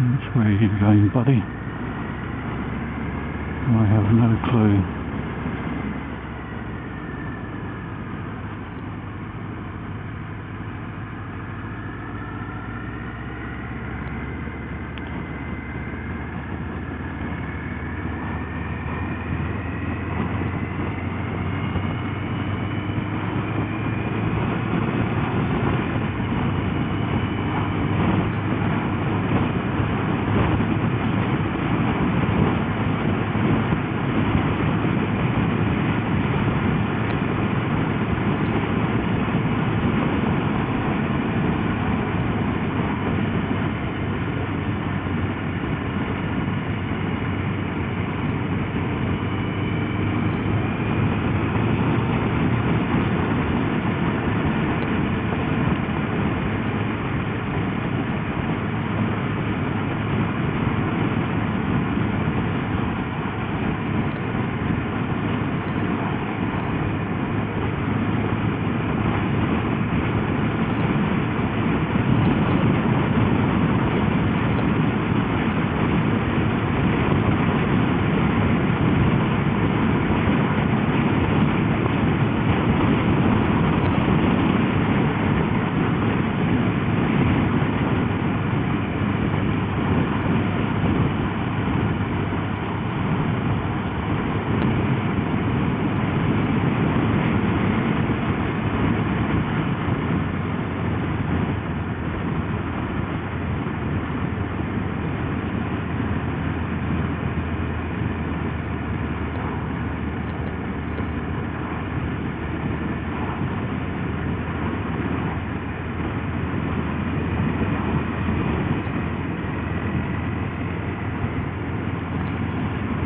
Which way are you going, buddy? I have no clue.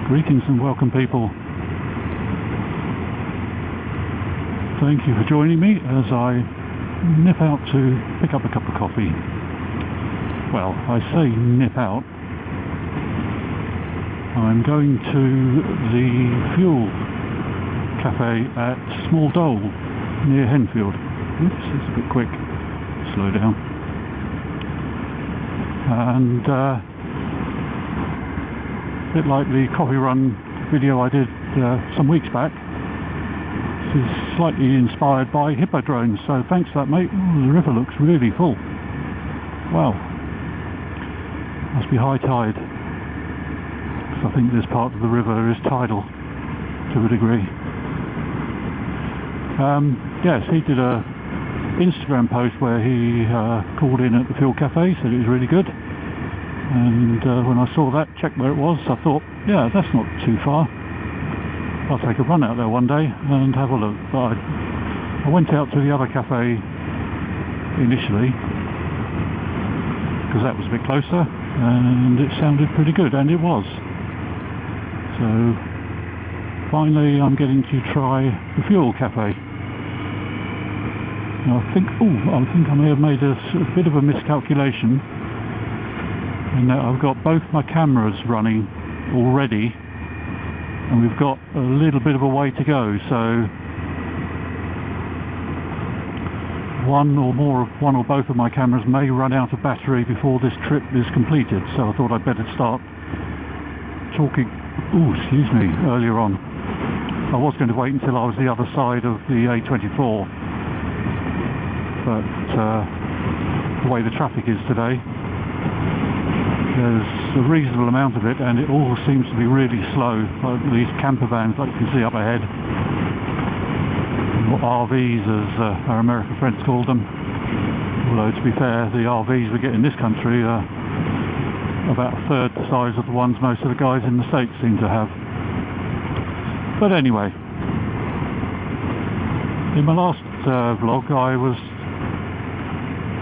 Greetings and welcome, people. Thank you for joining me as I nip out to pick up a cup of coffee. Well, I say nip out. I'm going to the fuel cafe at Small Dole near Henfield. Oops, it's a bit quick. Slow down. And a bit like the coffee run video I did some weeks back. This is slightly inspired by Hippo-drones, so thanks for that, mate. Ooh, the river looks really full. Wow. Must be high tide. I think this part of the river is tidal to a degree. Yes, he did a Instagram post where he called in at the fuel cafe, said it was really good. And when I saw that, checked where it was, I thought, yeah, that's not too far. I'll take a run out there one day and have a look. But I went out to the other cafe initially because that was a bit closer, and it sounded pretty good, and it was. So finally I'm getting to try the fuel cafe. Now I think I may have made a bit of a miscalculation in that I've got both my cameras running already, and we've got a little bit of a way to go, so one or both of my cameras may run out of battery before this trip is completed. So I thought I'd better start talking earlier on. I was going to wait until I was the other side of the A24, but the way the traffic is today, there's a reasonable amount of it, and it all seems to be really slow, like these camper vans like you can see up ahead, or RVs as our American friends call them, although to be fair, the RVs we get in this country are about a third the size of the ones most of the guys in the States seem to have. But anyway, in my last vlog I was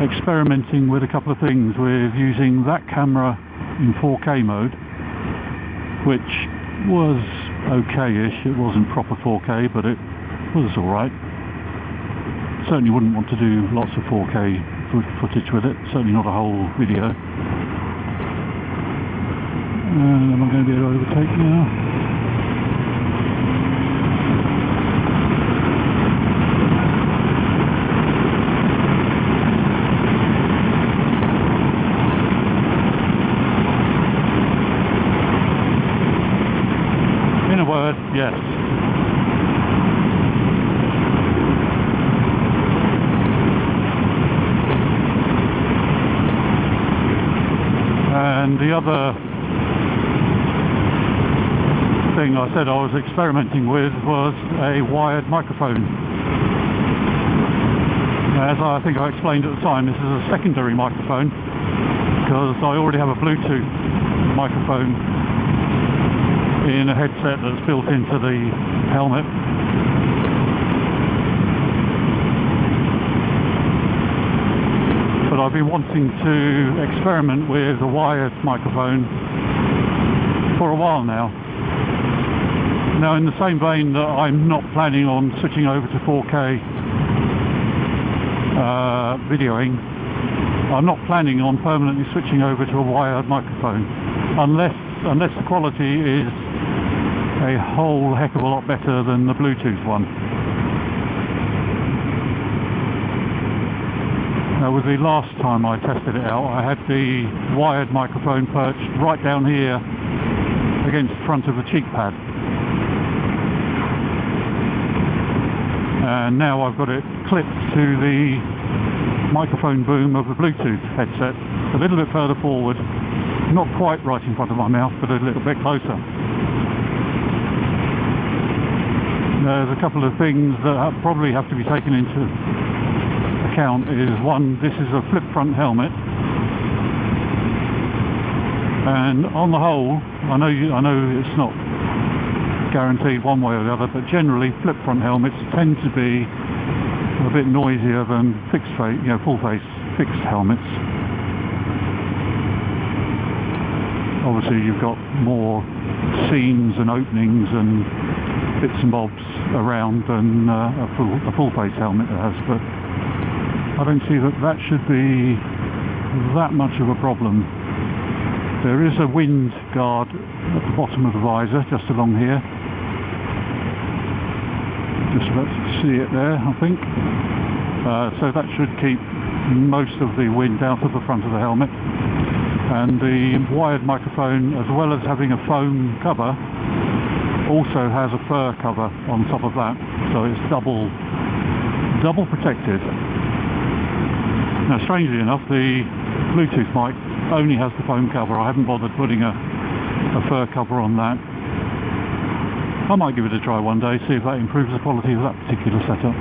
experimenting with a couple of things, with using that camera in 4K mode, which was okay-ish. It wasn't proper 4K, but it was alright. Certainly wouldn't want to do lots of 4K footage with it, certainly not a whole video. And am I going to be able to overtake now? the other thing I said I was experimenting with was a wired microphone. As I think I explained at the time, this is a secondary microphone because I already have a Bluetooth microphone in a headset that's built into the helmet. But I've been wanting to experiment with a wired microphone for a while now. Now, in the same vein that I'm not planning on switching over to 4K videoing, I'm not planning on permanently switching over to a wired microphone unless the quality is a whole heck of a lot better than the Bluetooth one. Now, with the last time I tested it out, I had the wired microphone perched right down here against the front of the cheek pad, and now I've got it clipped to the microphone boom of the Bluetooth headset, a little bit further forward, not quite right in front of my mouth, but a little bit closer. There's a couple of things that probably have to be taken into account. Is one, this is a flip front helmet, and on the whole, I know it's not guaranteed one way or the other, but generally flip front helmets tend to be a bit noisier than fixed face, full face fixed helmets. Obviously, you've got more seams and openings and bits and bobs around than a full face helmet has, but I don't see that should be that much of a problem. There is a wind guard at the bottom of the visor, just along here. Just about to see it there, I think. So that should keep most of the wind out of the front of the helmet. And the wired microphone, as well as having a foam cover, also has a fur cover on top of that, so it's double protected. Now, strangely enough, the Bluetooth mic only has the foam cover. I haven't bothered putting a fur cover on that. I might give it a try one day, see if that improves the quality of that particular setup.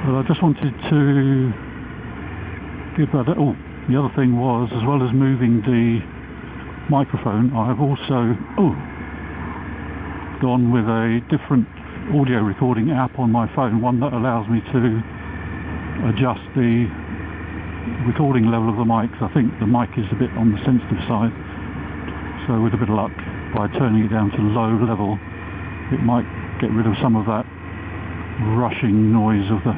But I just wanted to give that. Oh, the other thing was, as well as moving the microphone, I have also gone with a different audio recording app on my phone, one that allows me to adjust the recording level of the mic. I think the mic is a bit on the sensitive side, so with a bit of luck, by turning it down to low level, it might get rid of some of that rushing noise of the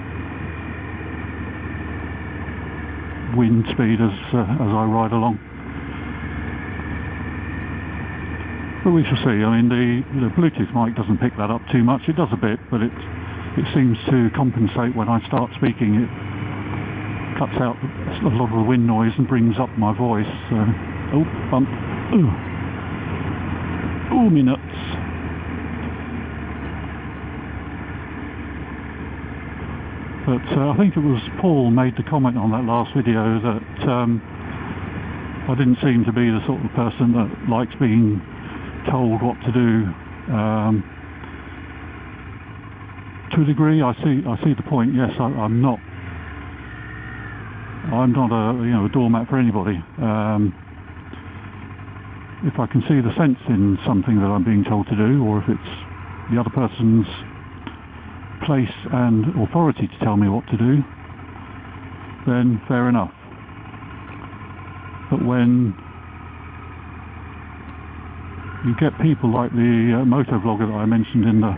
wind speed as I ride along. But we shall see. I mean, the Bluetooth mic doesn't pick that up too much. It does a bit, but it seems to compensate when I start speaking. It cuts out a lot of the wind noise and brings up my voice. So, bump. Me nuts. But I think it was Paul made the comment on that last video that I didn't seem to be the sort of person that likes being told what to do. To a degree, I see the point. Yes, I'm not a doormat for anybody. If I can see the sense in something that I'm being told to do, or if it's the other person's place and authority to tell me what to do, then fair enough. But when you get people like the moto vlogger that I mentioned in the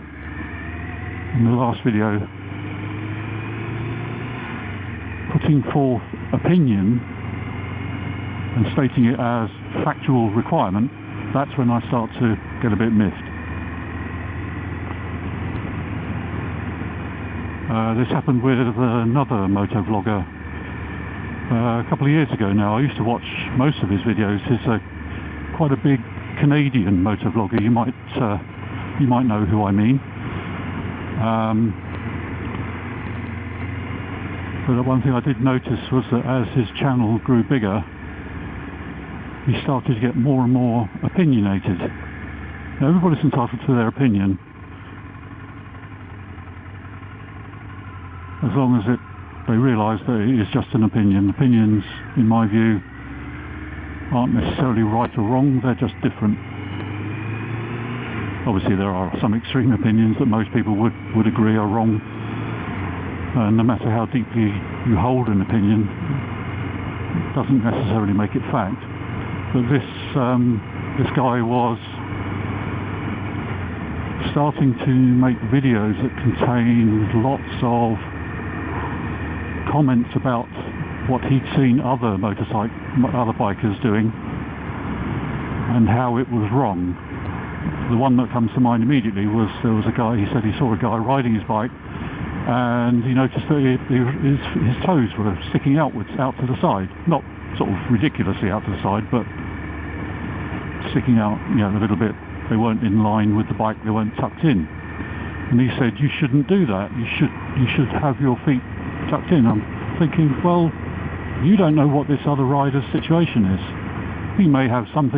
last video, putting forth opinion and stating it as factual requirement, that's when I start to get a bit miffed. This happened with another moto vlogger a couple of years ago now. I used to watch most of his videos. He's quite a big Canadian moto vlogger. You might know who I mean. But the one thing I did notice was that as his channel grew bigger, he started to get more and more opinionated. Now, everybody's entitled to their opinion, as long as they realise that it is just an opinion. Opinions, in my view, aren't necessarily right or wrong, they're just different. Obviously there are some extreme opinions that most people would agree are wrong, and no matter how deeply you hold an opinion, it doesn't necessarily make it fact. But this guy was starting to make videos that contained lots of comments about what he'd seen other bikers doing and how it was wrong. The one that comes to mind immediately was there was a guy, he said he saw a guy riding his bike and he noticed that his toes were sticking outwards, out to the side. Not sort of ridiculously out to the side, but sticking out, you know, a little bit. They weren't in line with the bike, they weren't tucked in. And he said, you shouldn't do that, you should have your feet tucked in. I'm thinking, well, you don't know what this other rider's situation is. He may have some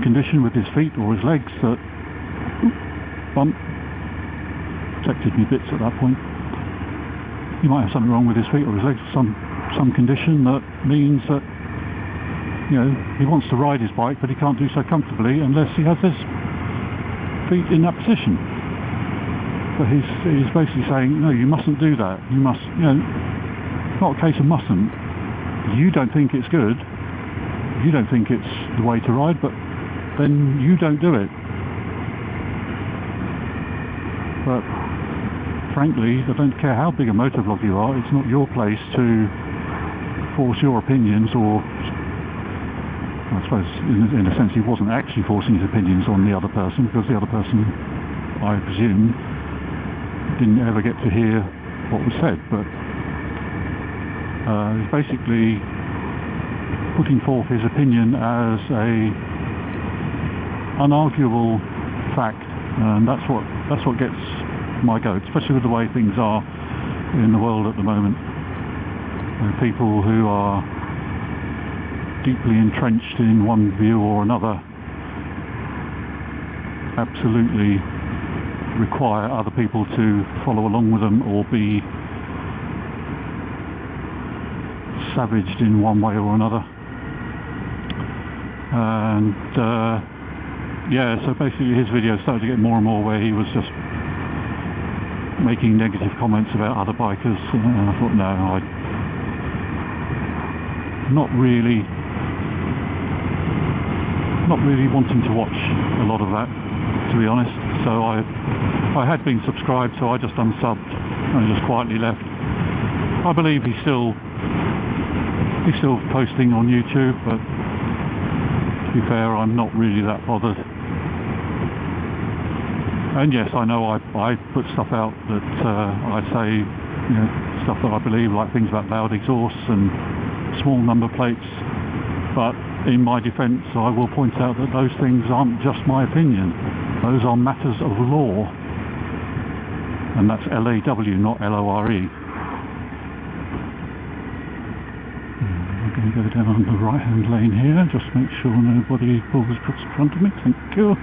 condition with his feet or his legs that bump, protected me bits at that point. He might have something wrong with his feet or his legs, some condition that means that, you know, he wants to ride his bike, but he can't do so comfortably unless he has his feet in that position. But he's basically saying, no, you mustn't do that. You must, you know, not a case of mustn't. You don't think it's good. You don't think it's the way to ride, but then you don't do it. But frankly, I don't care how big a motovlog you are, it's not your place to force your opinions, or I suppose in a sense he wasn't actually forcing his opinions on the other person, because the other person, I presume, didn't ever get to hear what was said. But he's basically putting forth his opinion as a unarguable fact, and that's what gets my goat, especially with the way things are in the world at the moment. People who are deeply entrenched in one view or another absolutely require other people to follow along with them or be savaged in one way or another. And yeah, so basically his videos started to get more and more where he was just making negative comments about other bikers, and I thought, no, I'm not really wanting to watch a lot of that, to be honest. So I had been subscribed, so I just unsubbed and just quietly left. I believe he's still posting on YouTube, but to be fair, I'm not really that bothered. And yes, I know I put stuff out that I say, you know, stuff that I believe, like things about loud exhausts and small number plates, but in my defence I will point out that those things aren't just my opinion, those are matters of law, and that's L-A-W, not L-O-R-E. I'm going to go down the right hand lane here, just make sure nobody pulls across in front of me, thank you.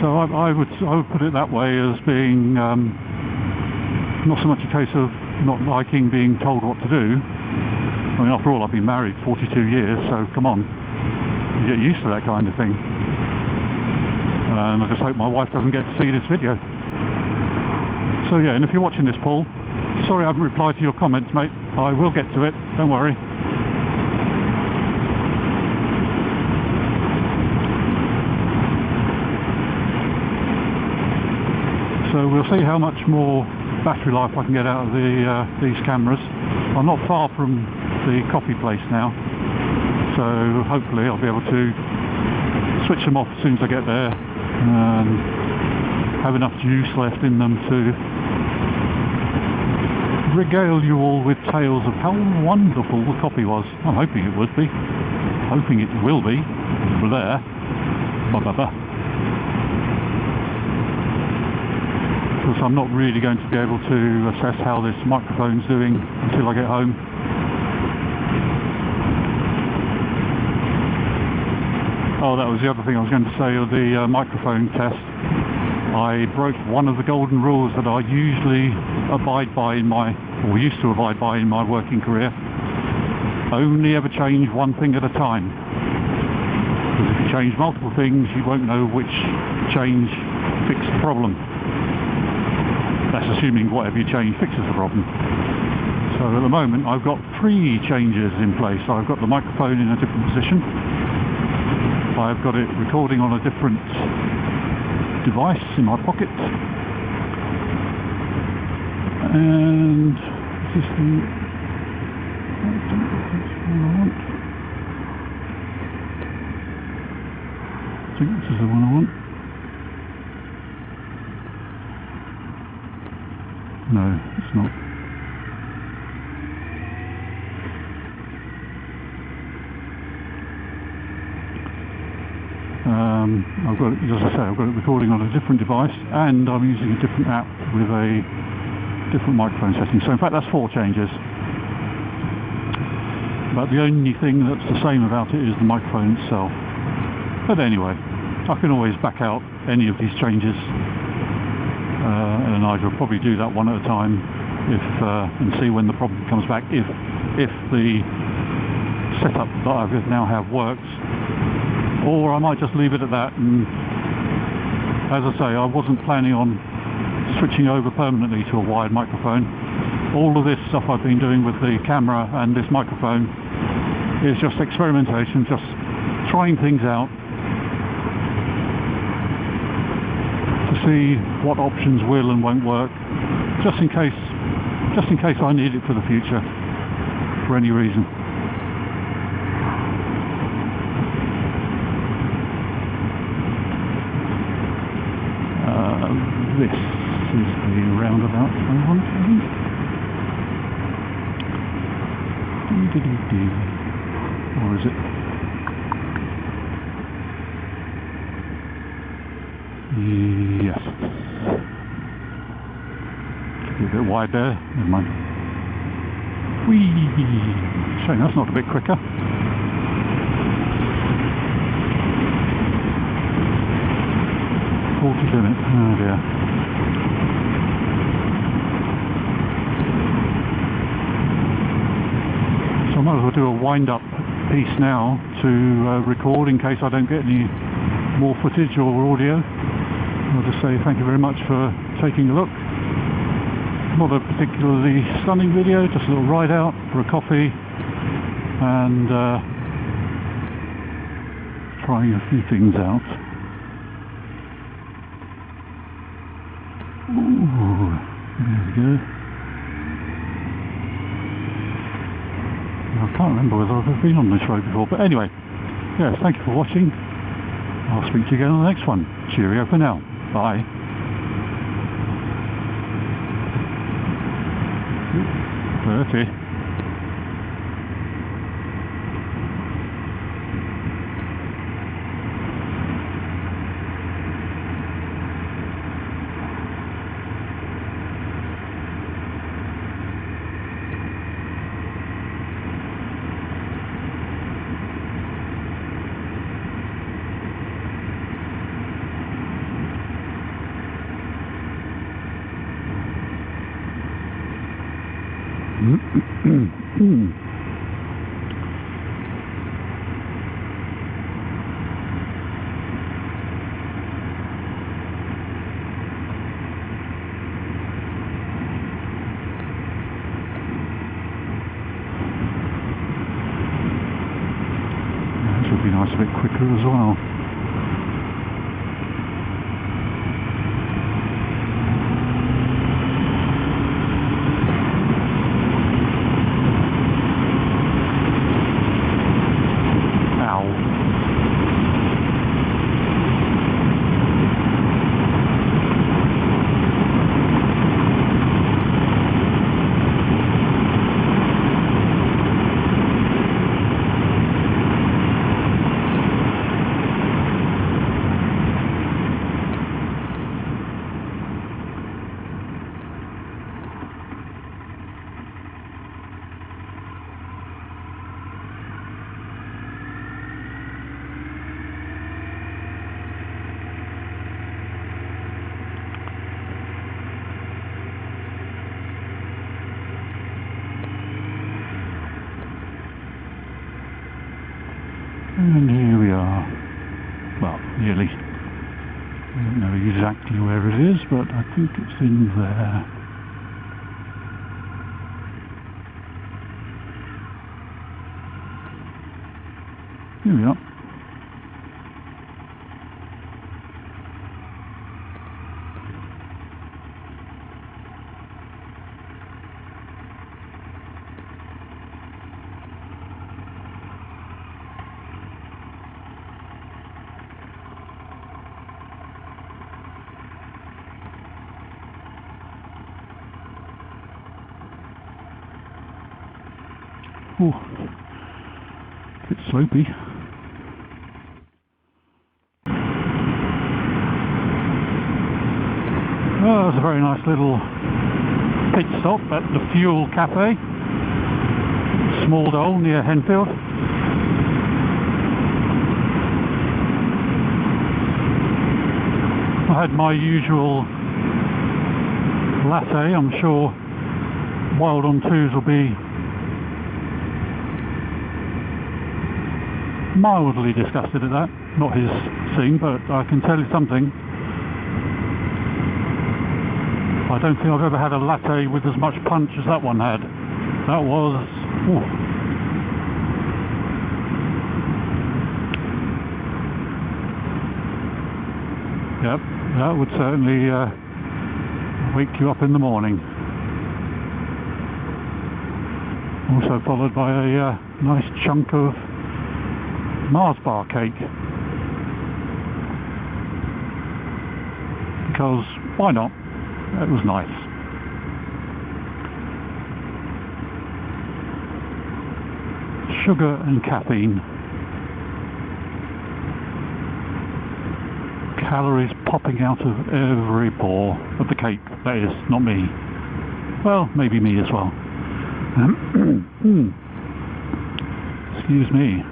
So I would put it that way, as being not so much a case of not liking being told what to do. I mean, after all, I've been married 42 years, so come on, you get used to that kind of thing. And I just hope my wife doesn't get to see this video. So yeah, and if you're watching this, Paul, sorry I haven't replied to your comments, mate. I will get to it, don't worry. So we'll see how much more battery life I can get out of these cameras. I'm not far from the coffee place now, so hopefully I'll be able to switch them off as soon as I get there, and have enough juice left in them to regale you all with tales of how wonderful the coffee was. I'm hoping it would be. Hoping it will be. Blair. Because I'm not really going to be able to assess how this microphone's doing until I get home. Oh, that was the other thing I was going to say of the microphone test. I broke one of the golden rules that I usually abide by in my, or used to abide by in my working career. Only ever change one thing at a time. Because if you change multiple things, you won't know which change fixed the problem. That's assuming whatever you change fixes the problem. So at the moment I've got 3 changes in place. I've got the microphone in a different position. I've got it recording on a different device in my pocket, and this is the I think this is the one I want. No, it's not. I've got it, as I say, I've got it recording on a different device, and I'm using a different app with a different microphone setting. So in fact that's 4 changes. But the only thing that's the same about it is the microphone itself. But anyway, I can always back out any of these changes, and I'll probably do that one at a time and see when the problem comes back, if the setup that I now have works. Or I might just leave it at that, and as I say, I wasn't planning on switching over permanently to a wired microphone. All of this stuff I've been doing with the camera and this microphone is just experimentation, just trying things out to see what options will and won't work, just in case I need it for the future for any reason. This is the roundabout I want, I think. Or is it? Yes. Should be a bit wide there. Never mind. Whee! Shame that's not a bit quicker. 40 limit. Oh dear. So I might as well do a wind-up piece now to record in case I don't get any more footage or audio. I'll just say thank you very much for taking a look. Not a particularly stunning video, just a little ride out for a coffee and trying a few things out. Ooh, there we go. I can't remember whether I've ever been on this road before, but anyway, yes, thank you for watching. I'll speak to you again on the next one. Cheerio for now. Bye. Dirty. This would be nice a bit quicker as well. And here we are. Well, nearly. I don't know exactly where it is, but I think it's in there. Here we are. Oh, a bit slopey. Oh, it's a very nice little pit stop at the Fuel Cafe, Small Dole near Henfield. I had my usual latte. I'm sure Wild on Twos will be mildly disgusted at that. Not his scene, but I can tell you something. I don't think I've ever had a latte with as much punch as that one had. That was... ooh. Yep, that would certainly wake you up in the morning. Also followed by a nice chunk of Mars bar cake. Because why not? That was nice. Sugar and caffeine. Calories popping out of every pore of the cake. That is, not me. Well, maybe me as well. Excuse me.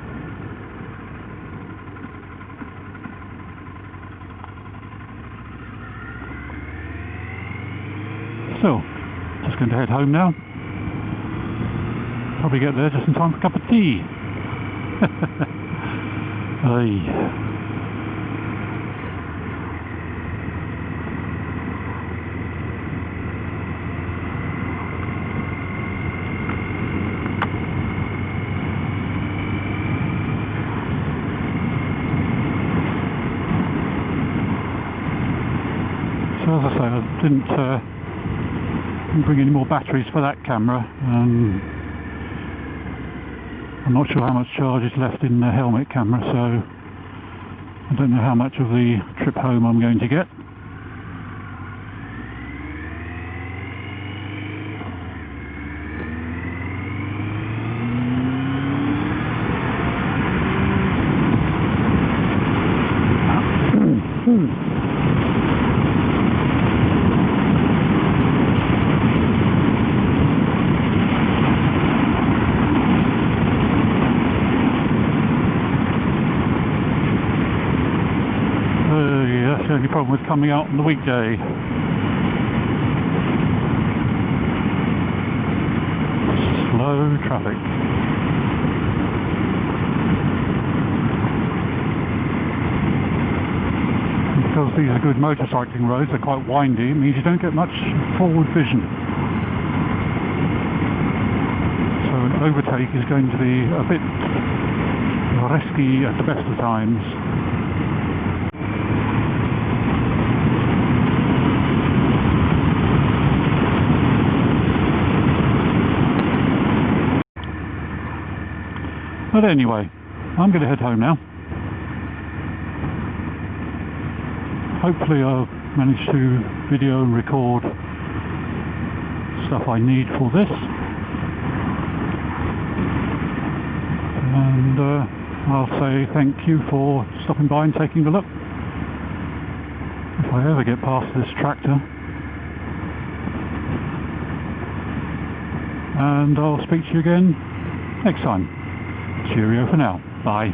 So, just going to head home now. Probably get there just in time for a cup of tea. Aye. So as I say, I didn't bring any more batteries for that camera, and I'm not sure how much charge is left in the helmet camera, so I don't know how much of the trip home I'm going to get. The only problem with coming out on the weekday. Slow traffic. And because these are good motorcycling roads, they're quite windy, it means you don't get much forward vision. So an overtake is going to be a bit risky at the best of times. But anyway, I'm going to head home now. Hopefully I'll manage to video and record stuff I need for this. And I'll say thank you for stopping by and taking a look. If I ever get past this tractor. And I'll speak to you again next time. Cheerio for now. Bye.